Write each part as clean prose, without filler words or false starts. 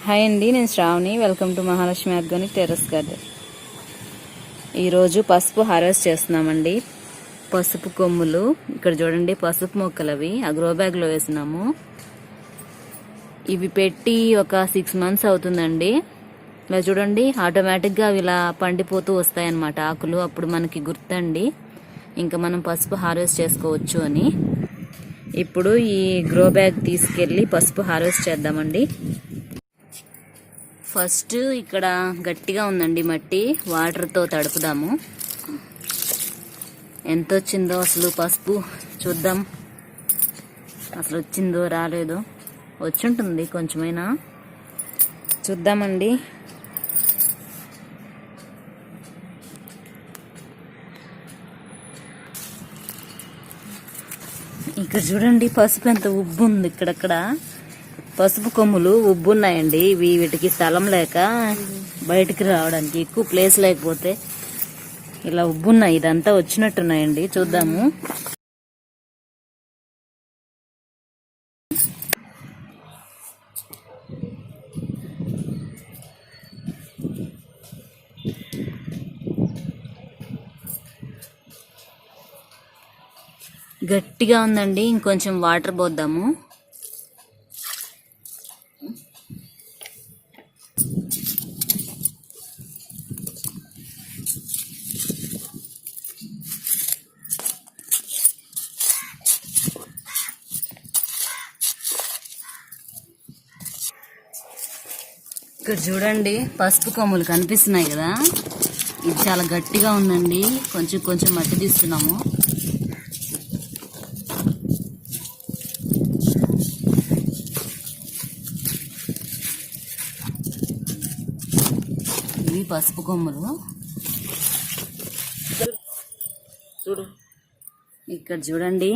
Hi అండి, నేను Shravani. Welcome to Mahalakshmi organic terrace garden. ఈరోజు పసుపు హార్వెస్ట్ చేస్తున్నామండి. పసుపు కొమ్ములు ఇక్కడ చూడండి, పసుపు మొక్కలు అవి ఆ గ్రో బ్యాగ్లో వేసినాము. ఇవి పెట్టి ఒక 6 months అవుతుందండి. ఇలా చూడండి, ఆటోమేటిక్గా అవి ఇలా పండిపోతూ వస్తాయన్నమాట ఆకులు. అప్పుడు మనకి గుర్తండి ఇంకా మనం పసుపు హార్వెస్ట్ చేసుకోవచ్చు అని. ఇప్పుడు ఈ గ్రో బ్యాగ్ తీసుకెళ్ళి పసుపు హార్వెస్ట్ చేద్దామండి. ఫస్ట్ ఇక్కడ గట్టిగా ఉందండి మట్టి, వాటర్తో తడుపుదాము. ఎంత వచ్చిందో అసలు పసుపు చూద్దాం. అసలు వచ్చిందో రాలేదో, వచ్చుంటుంది కొంచెమైనా. చూద్దామండి. ఇక్కడ చూడండి, పసుపు ఎంత ఉబ్బు ఉంది. ఇక్కడక్కడ పసుపు కొమ్ములు ఉబ్బున్నాయండి. వీటికి స్థలం లేక బయటికి రావడానికి ఎక్కువ ప్లేస్ లేకపోతే ఇలా ఉబ్బున్నాయి. ఇదంతా వచ్చినట్టున్నాయండి. చూద్దాము. గట్టిగా ఉందండి, ఇంకొంచెం వాటర్ పోద్దాము. ఇక్కడ చూడండి, పసుపు కొమ్ములు కనిపిస్తున్నాయి కదా. ఇది చాలా గట్టిగా ఉందండి. కొంచెం కొంచెం మట్టి తీస్తున్నాము. ఇవి పసుపు కొమ్ములు. ఇక్కడ చూడండి,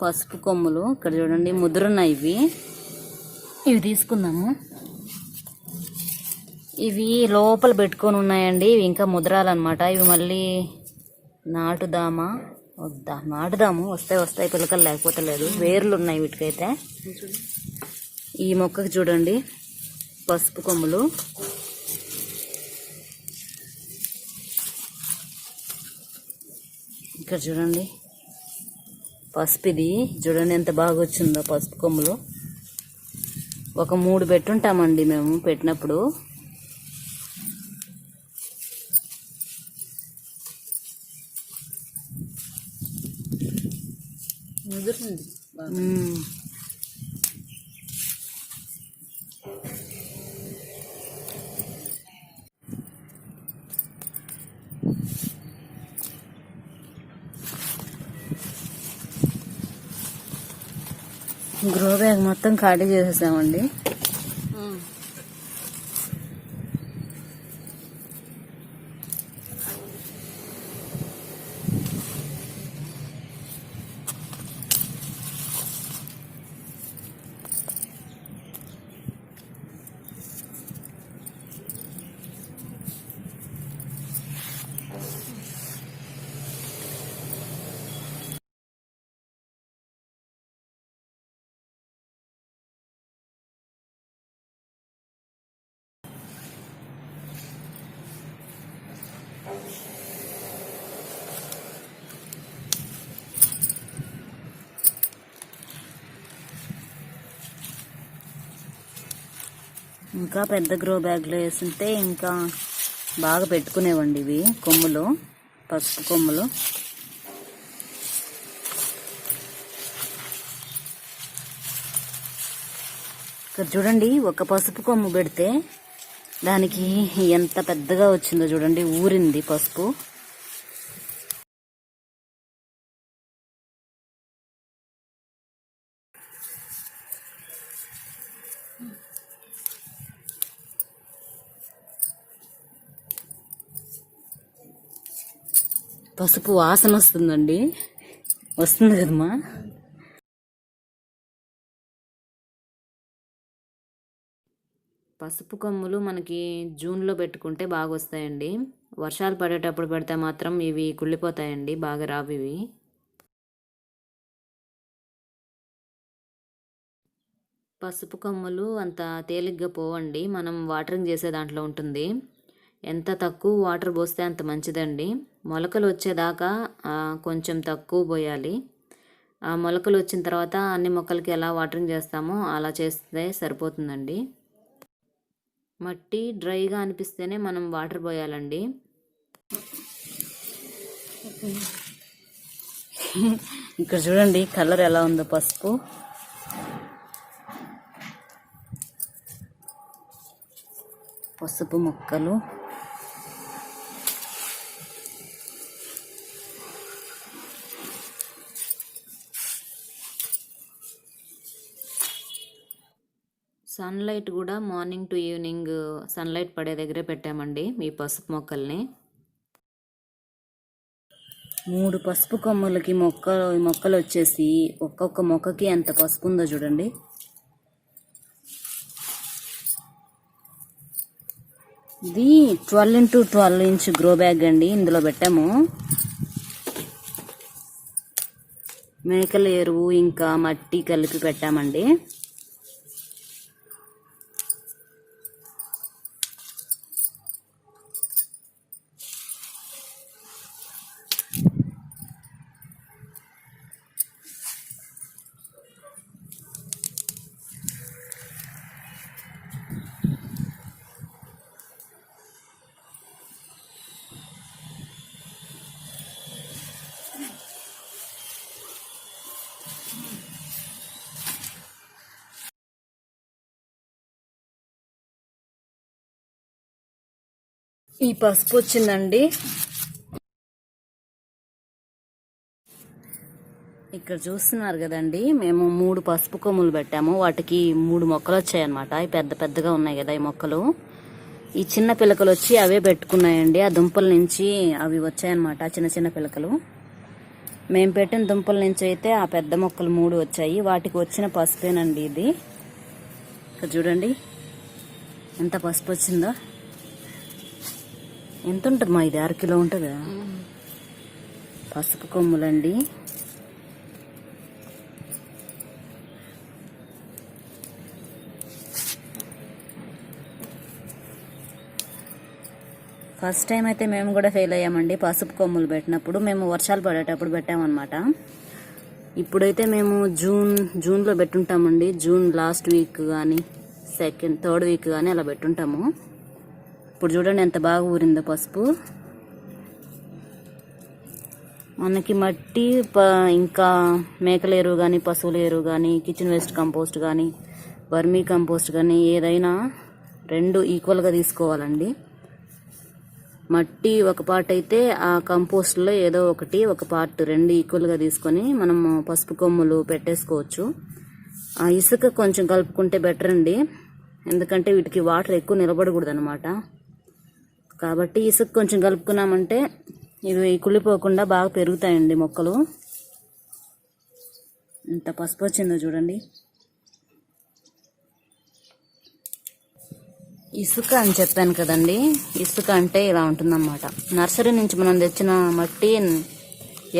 పసుపు కొమ్ములు ఇక్కడ చూడండి, ముద్రున్నాయి. ఇవి తీసుకుందాము. ఇవి లోపల పెట్టుకొని ఉన్నాయండి. ఇవి ఇంకా ముద్రాలన్నమాట. ఇవి మళ్ళీ నాటుదామా వద్దా? నాటుదాము. వస్తాయి పిలకలు, లేకపోతే లేదు. వేర్లు ఉన్నాయి వీటికైతే. ఈ మొక్కకి చూడండి, పసుపు కొమ్ములు. ఇక్కడ చూడండి పసుపు. ఇది చూడండి ఎంత బాగా వచ్చిందో పసుపు కొమ్ములు. ఒక 3 పెట్టుంటామండి మేము పెట్టినప్పుడు. గ్రో బ్యాగ్ మొత్తం ఖాళీ చేసేసామండి. ఇంకా పెద్ద గ్రో బ్యాగ్లో వేస్తుంటే ఇంకా బాగా పెట్టుకునేవండి ఇవి కొమ్ములు, పసుపు కొమ్ములు. ఇక్కడ చూడండి, ఒక పసుపు కొమ్ము పెడితే దానికి ఎంత పెద్దగా వచ్చిందో చూడండి. ఊరింది పసుపు. పసుపు వాసన వస్తుందండి. వస్తుంది కదమ్మా. పసుపు కొమ్ములు మనకి జూన్లో పెట్టుకుంటే బాగా వస్తాయండి. వర్షాలు పడేటప్పుడు పెడితే మాత్రం ఇవి కుళ్ళిపోతాయండి, బాగా రావు ఇవి. పసుపు కొమ్మలు అంత తేలిగ్గా పోవండి, మనం వాటరింగ్ చేసే దాంట్లో ఉంటుంది. ఎంత తక్కువ వాటర్ పోస్తే అంత మంచిదండి. మొలకలు వచ్చేదాకా కొంచెం తక్కువ పోయాలి. ఆ మొలకలు వచ్చిన తర్వాత అన్ని మొక్కలకి ఎలా వాటరింగ్ చేస్తామో అలా చేస్తే సరిపోతుందండి. మట్టి డ్రైగా అనిపిస్తేనే మనం వాటర్ పోయాలండి. ఇక్కడ చూడండి కలర్ ఎలా ఉందో పసుపు. పసుపు మొక్కలు సన్లైట్ కూడా మార్నింగ్ టు ఈవినింగ్ సన్లైట్ పడే దగ్గరే పెట్టామండి ఈ పసుపు మొక్కల్ని. 3 పసుపు కొమ్మలకి మొక్కలు వచ్చేసి ఒక్కొక్క మొక్కకి ఎంత పసుపు ఉందో చూడండి. ఇది 12x12 ఇంచ్ గ్రో బ్యాగ్ అండి. ఇందులో పెట్టాము మేకల ఎరువు ఇంకా మట్టి కలిపి పెట్టామండి. ఈ పసుపు వచ్చిందండి. ఇక్కడ చూస్తున్నారు కదండి, మేము 3 పసుపు కొమ్ములు పెట్టాము. వాటికి 3 మొక్కలు వచ్చాయన్నమాట. ఈ పెద్ద పెద్దగా ఉన్నాయి కదా ఈ మొక్కలు. ఈ చిన్న పిలకలు వచ్చి అవే పెట్టుకున్నాయండి. ఆ దుంపల నుంచి అవి వచ్చాయన్నమాట, చిన్న చిన్న పిలకలు. మేము పెట్టిన దుంపల నుంచి అయితే ఆ పెద్ద మొక్కలు 3 వచ్చాయి. వాటికి వచ్చిన పసుపేనండి ఇది. ఇక్కడ చూడండి ఎంత పసుపు వచ్చిందో. ఎంత ఉంటుంది మా ఇది? 6 కిలో ఉంటుందా పసుపు కొమ్ములండి. ఫస్ట్ టైం అయితే మేము కూడా ఫెయిల్ అయ్యామండి పసుపు కొమ్ములు పెట్టినప్పుడు. మేము వర్షాలు పడేటప్పుడు పెట్టామన్నమాట. ఇప్పుడైతే మేము జూన్లో పెట్టుంటామండి. జూన్ లాస్ట్ వీక్ కానీ థర్డ్ వీక్ కానీ అలా పెట్టుంటాము. ఇప్పుడు చూడండి ఎంత బాగా ఊరిందో పసుపు. మనకి మట్టి ఇంకా మేకల ఎరువు కానీ పశువుల ఎరువు కానీ కిచెన్ వేస్ట్ కంపోస్ట్ కానీ వర్మీ కంపోస్ట్ కానీ ఏదైనా 2 ఈక్వల్గా తీసుకోవాలండి. మట్టి ఒక పార్ట్ అయితే ఆ కంపోస్ట్లో ఏదో ఒక పార్ట్ 2 ఈక్వల్గా తీసుకొని మనం పసుపు కొమ్ములు పెట్టేసుకోవచ్చు. ఆ ఇసుక కొంచెం కలుపుకుంటే బెటర్ అండి, ఎందుకంటే వీటికి వాటర్ ఎక్కువ నిలబడకూడదు అనమాట. కాబట్టి ఇసుక కొంచెం కలుపుకున్నామంటే ఇవి కుళ్ళిపోకుండా బాగా పెరుగుతాయండి మొక్కలు. ఎంత పసుపు వచ్చిందో చూడండి. ఇసుక అని చెప్పాను కదండి, ఇసుక అంటే ఇలా ఉంటుందన్నమాట. నర్సరీ నుంచి మనం తెచ్చిన మట్టి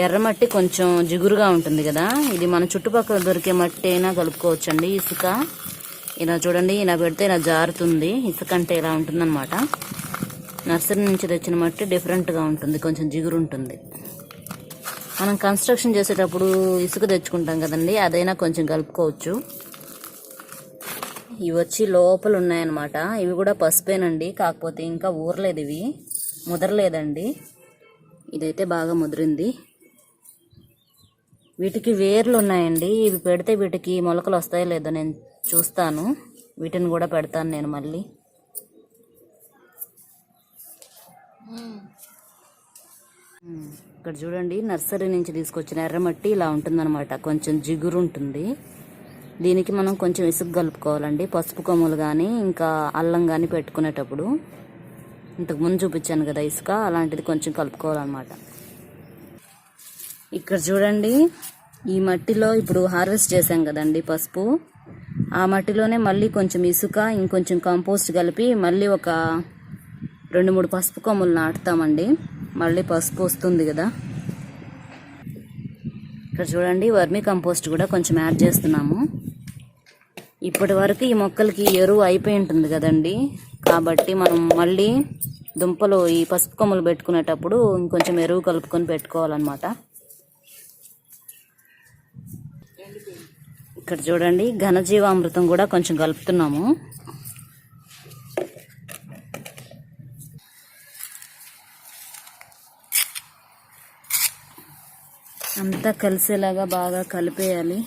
ఎర్రమట్టి కొంచెం జిగురుగా ఉంటుంది కదా, ఇది మన చుట్టుపక్కల దొరికే మట్టి అయినా కలుపుకోవచ్చండి. ఇసుక ఇలా చూడండి, ఇలా పెడితే ఇలా జారుతుంది. ఇసుక అంటే ఇలా ఉంటుందన్నమాట. నర్సరీ నుంచి తెచ్చిన మట్టి డిఫరెంట్గా ఉంటుంది, కొంచెం జిగురు ఉంటుంది. మనం కన్స్ట్రక్షన్ చేసేటప్పుడు ఇసుక తెచ్చుకుంటాం కదండి, అదైనా కొంచెం కలుపుకోవచ్చు. ఇవి వచ్చి లోపల ఉన్నాయన్నమాట. ఇవి కూడా పసుపేనండి, కాకపోతే ఇంకా ఊరలేదు, ఇవి ముదరలేదండి. ఇదైతే బాగా ముదిరింది. వీటికి వేర్లు ఉన్నాయండి. ఇవి పెడితే వీటికి మొలకలు వస్తాయో లేదో నేను చూస్తాను. వీటిని కూడా పెడతాను నేను మళ్ళీ. ఇక్కడ చూడండి, నర్సరీ నుంచి తీసుకొచ్చిన ఎర్రమట్టి ఇలా ఉంటుందన్నమాట. కొంచెం జిగురు ఉంటుంది. దీనికి మనం కొంచెం ఇసుక కలుపుకోవాలండి. పసుపు కొమ్ములు కానీ ఇంకా అల్లం కానీ పెట్టుకునేటప్పుడు ఇంతకు ముందు చూపించాను కదా ఇసుక, అలాంటిది కొంచెం కలుపుకోవాలన్నమాట. ఇక్కడ చూడండి, ఈ మట్టిలో ఇప్పుడు హార్వెస్ట్ చేసాం కదండి పసుపు, ఆ మట్టిలోనే మళ్ళీ కొంచెం ఇసుక ఇంకొంచెం కంపోస్ట్ కలిపి మళ్ళీ ఒక 2-3 పసుపు కొమ్ములు నాటుతామండి. మళ్ళీ పసుపు వస్తుంది కదా. ఇక్కడ చూడండి, వర్మీ కంపోస్ట్ కూడా కొంచెం యాడ్ చేస్తున్నాము. ఇప్పటి వరకు ఈ మొక్కలకి ఎరువు అయిపోయి ఉంటుంది కదండి, కాబట్టి మనం మళ్ళీ దుంపలు ఈ పసుపు కొమ్మలు పెట్టుకునేటప్పుడు ఇంకొంచెం ఎరువు కలుపుకొని పెట్టుకోవాలన్నమాట. ఇక్కడ చూడండి ఘనజీవామృతం కూడా కొంచెం కలుపుతున్నాము. అంతా కలిసేలాగా బాగా కలిపేయాలి.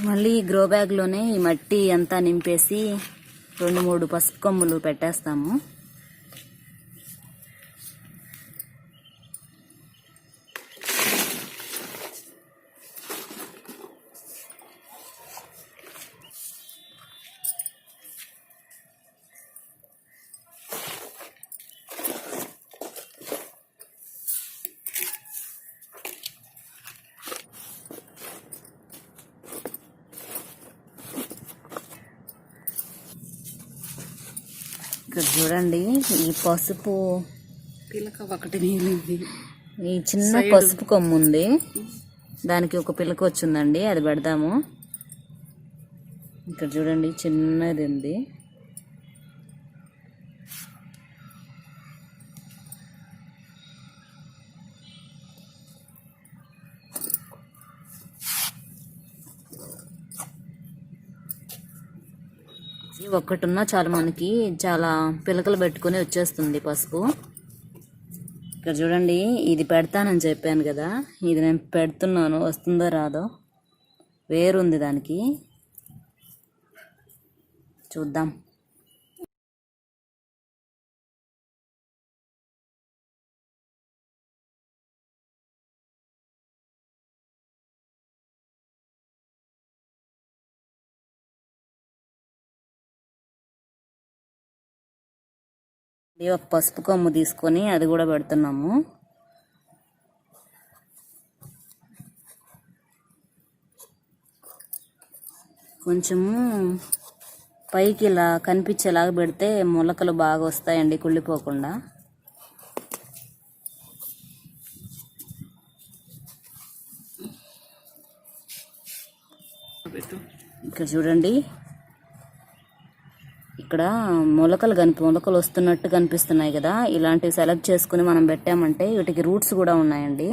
మళ్ళీ ఈ గ్రో బ్యాగ్లోనే ఈ మట్టి అంతా నింపేసి 2-3 పసుపు కొమ్ములు పెట్టేస్తాము. ఇక్కడ చూడండి ఈ పసుపు పిలక ఒకటి మిగిలింది. ఈ చిన్న పసుపు కొమ్ము ఉంది, దానికి ఒక పిలక వచ్చిందండి, అది పెడదాము. ఇక్కడ చూడండి చిన్నది ఉంది. ఒక్కటున్నా చాలు, మనకి చాలా పిలకలు పెట్టుకుని వచ్చేస్తుంది పసుపు. ఇక్కడ చూడండి ఇది పెడతానని చెప్పాను కదా, ఇది నేను పెడుతున్నాను, వస్తుందో రాదో. వేరుంది దానికి, చూద్దాం. ఒక పసుపు కొమ్ము తీసుకొని అది కూడా పెడుతున్నాము. కొంచెము పైకి ఇలా కనిపించేలాగా పెడితే మొలకలు బాగా వస్తాయండి, కుళ్ళిపోకుండా. ఇక్కడ చూడండి ఇక్కడ మొలకలు వస్తున్నట్టు కనిపిస్తున్నాయి కదా, ఇలాంటివి సెలెక్ట్ చేసుకుని మనం పెట్టామంటే వీటికి రూట్స్ కూడా ఉన్నాయండి.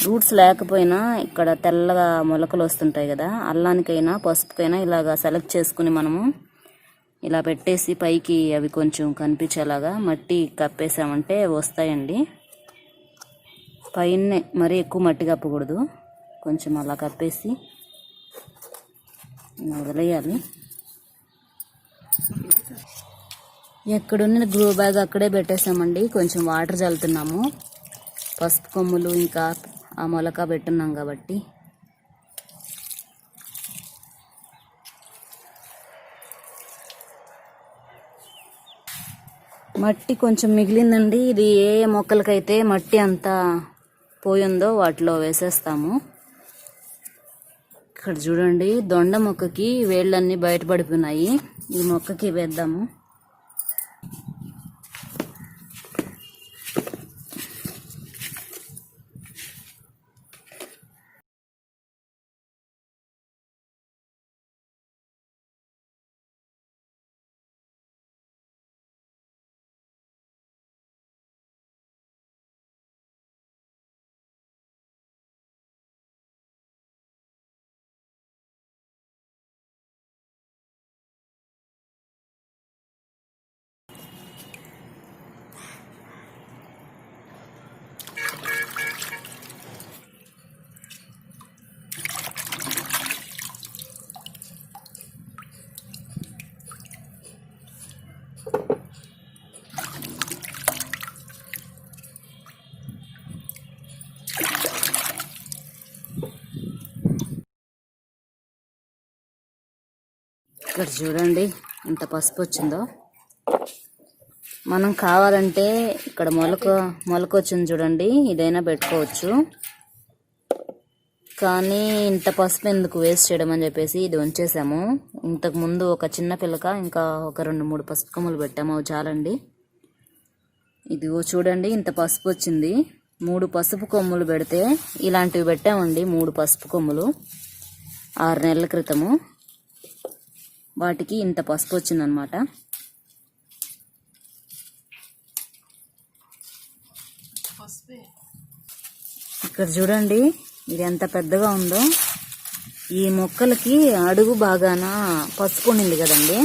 రూట్స్ లేకపోయినా ఇక్కడ తెల్లగా మొలకలు వస్తుంటాయి కదా, అల్లానికైనా పసుపుకైనా ఇలాగా సెలెక్ట్ చేసుకుని మనము ఇలా పెట్టేసి పైకి అవి కొంచెం కనిపించేలాగా మట్టి కప్పేసామంటే వస్తాయండి. పైనే మరీ ఎక్కువ మట్టి కప్పకూడదు, కొంచెం అలా కప్పేసి వదిలేయాలి. ఎక్కడున్న గ్రో బ్యాగ్ అక్కడే పెట్టేసామండి. కొంచెం వాటర్ చల్లుతున్నాము, పసుపు కొమ్ములు ఇంకా ఆ మొలక పెట్టున్నాం కాబట్టి. మట్టి కొంచెం మిగిలిందండి, ఇది ఏ మొక్కలకైతే మట్టి అంతా పోయిందో వాటిలో వేసేస్తాము. ఇక్కడ చూడండి దొండ మొక్కకి వేళ్ళన్నీ బయటపడిపోయినాయి, ఈ మొక్కకి వేద్దాము. ఇక్కడ చూడండి ఎంత పసుపు వచ్చిందో. మనం కావాలంటే ఇక్కడ మొలక వచ్చింది చూడండి, ఇదైనా పెట్టుకోవచ్చు. కానీ ఇంత పసుపు ఎందుకు వేస్ట్ చేయడం అని చెప్పేసి ఇది ఉంచేసాము. ఇంతకు ముందు ఒక చిన్న పిల్లక ఇంకా ఒక 2-3 పసుపు కొమ్ములు పెట్టాము, అవి చాలండి. ఇదిగో చూడండి, ఇంత పసుపు వచ్చింది. 3 పసుపు కొమ్ములు పెడితే ఇలాంటివి పెట్టామండి. 3 పసుపు కొమ్ములు 6 నెలల క్రితము. వాటికి ఇంత పసుపు వచ్చిందనమాట. ఇక్కడ చూడండి, ఇది ఎంత పెద్దగా ఉందో. ఈ మొక్కలకి అడుగు బాగాన పసుపు ఉండింది కదండి,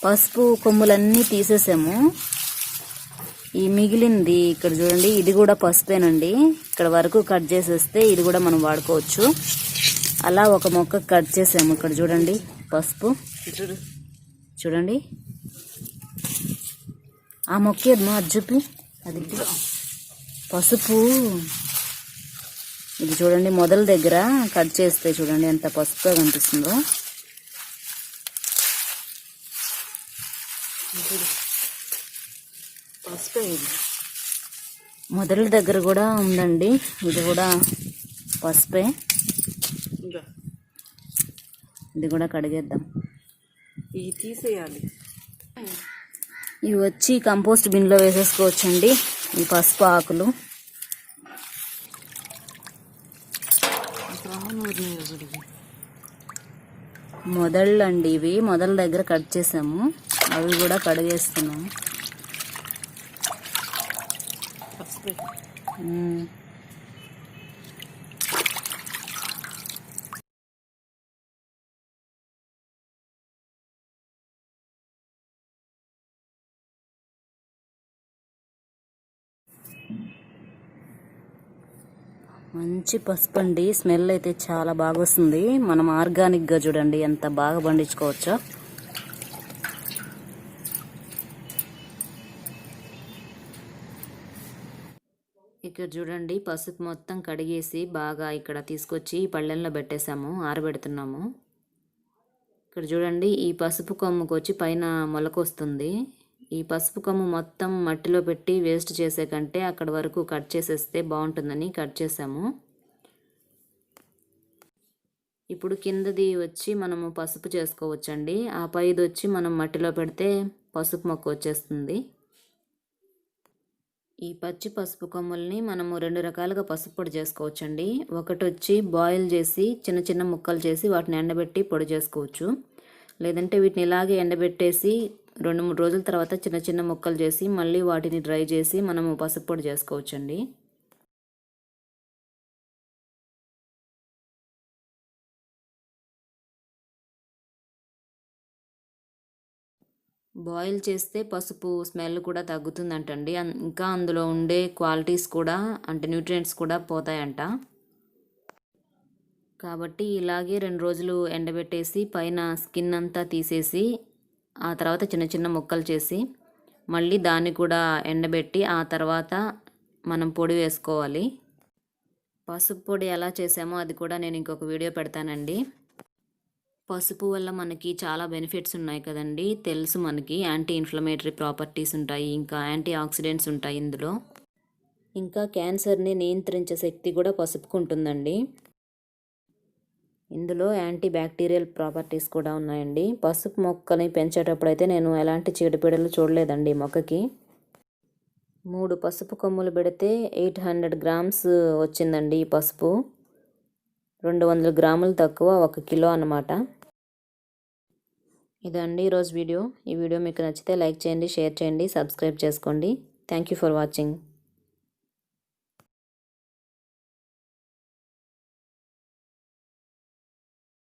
పసుపు కొమ్ములన్నీ తీసేసాము. ఈ మిగిలింది ఇక్కడ చూడండి, ఇది కూడా పసుపేనండి. ఇక్కడ వరకు కట్ చేసేస్తే ఇది కూడా మనం వాడుకోవచ్చు. అలా ఒక మొక్క కట్ చేసాము. ఇక్కడ చూడండి పసుపు, చూడండి ఆ మొక్క ఏమో అది చూపి, అది పసుపు. ఇది చూడండి, మొదల దగ్గర కట్ చేస్తే చూడండి ఎంత పసుపుగా కనిపిస్తుందో. మొదల దగ్గర కూడా ఉందండి, ఇది కూడా పసుపే. ఇది కూడా కడిగేద్దాం. ఇవి తీసేయాలి. ఇవి వచ్చి కంపోస్ట్ బిన్లో వేసేసుకోవచ్చండి, ఈ పసుపు ఆకులు. మొదళ్ళు అండి ఇవి, మొదల దగ్గర కట్ చేసాము, అవి కూడా కడిగేస్తున్నాము. మంచి పసుపు అండి, స్మెల్ అయితే చాలా బాగా వస్తుంది. మనం ఆర్గానిక్గా చూడండి ఎంత బాగా పండించుకోవచ్చో. ఇక్కడ చూడండి, పసుపు మొత్తం కడిగేసి బాగా ఇక్కడ తీసుకొచ్చి పళ్ళెంలో పెట్టేసాము, ఆరబెడుతున్నాము. ఇక్కడ చూడండి, ఈ పసుపు కొమ్ముకు వచ్చి పైన మొలకొస్తుంది. ఈ పసుపు కొమ్ము మొత్తం మట్టిలో పెట్టి వేస్ట్ చేసే కంటే అక్కడ వరకు కట్ చేసేస్తే బాగుంటుందని కట్ చేసాము. ఇప్పుడు కిందది వచ్చి మనము పసుపు చేసుకోవచ్చండి. ఆ పైది వచ్చి మనం మట్టిలో పెడితే పసుపు మొక్క వచ్చేస్తుంది. ఈ పచ్చి పసుపు కొమ్ముల్ని మనము 2 రకాలుగా పసుపు పొడి చేసుకోవచ్చండి. ఒకటి వచ్చి బాయిల్ చేసి చిన్న చిన్న ముక్కలు చేసి వాటిని ఎండబెట్టి పొడి చేసుకోవచ్చు. లేదంటే వీటిని ఇలాగే ఎండబెట్టేసి 2-3 రోజుల తర్వాత చిన్న చిన్న ముక్కలు చేసి మళ్ళీ వాటిని డ్రై చేసి మనము పసుపు పొడి చేసుకోవచ్చండి. బాయిల్ చేస్తే పసుపు స్మెల్ కూడా తగ్గుతుందంటండి. ఇంకా అందులో ఉండే క్వాలిటీస్ కూడా, అంటే న్యూట్రియంట్స్ కూడా పోతాయంట. కాబట్టి ఇలాగే 2 రోజులు ఎండబెట్టేసి పైన స్కిన్ అంతా తీసేసి ఆ తర్వాత చిన్న చిన్న ముక్కలు చేసి మళ్ళీ దాన్ని కూడా ఎండబెట్టి ఆ తర్వాత మనం పొడి వేసుకోవాలి. పసుపు పొడి ఎలా చేసామో అది కూడా నేను ఇంకొక వీడియో పెడతానండి. పసుపు వల్ల మనకి చాలా బెనిఫిట్స్ ఉన్నాయి కదండి, తెలుసు మనకి. యాంటీ ఇన్ఫ్లమేటరీ ప్రాపర్టీస్ ఉంటాయి, ఇంకా యాంటీ ఆక్సిడెంట్స్ ఉంటాయి ఇందులో. ఇంకా క్యాన్సర్ని నియంత్రించే శక్తి కూడా పసుపుకు ఉంటుందండి. ఇందులో యాంటీ బ్యాక్టీరియల్ ప్రాపర్టీస్ కూడా ఉన్నాయండి. పసుపు మొక్కని పెంచేటప్పుడు అయితే నేను ఎలాంటి చీడపీడలు చూడలేదండి మొక్కకి. 3 పసుపు కొమ్ములు పెడితే 800 గ్రామ్స్ వచ్చిందండి ఈ పసుపు. 200 గ్రాములు తక్కువ, 1 కిలో అన్నమాట. ఇదండి ఈరోజు వీడియో. ఈ వీడియో మీకు నచ్చితే లైక్ చేయండి, షేర్ చేయండి, సబ్స్క్రైబ్ చేసుకోండి. Thank you for watching.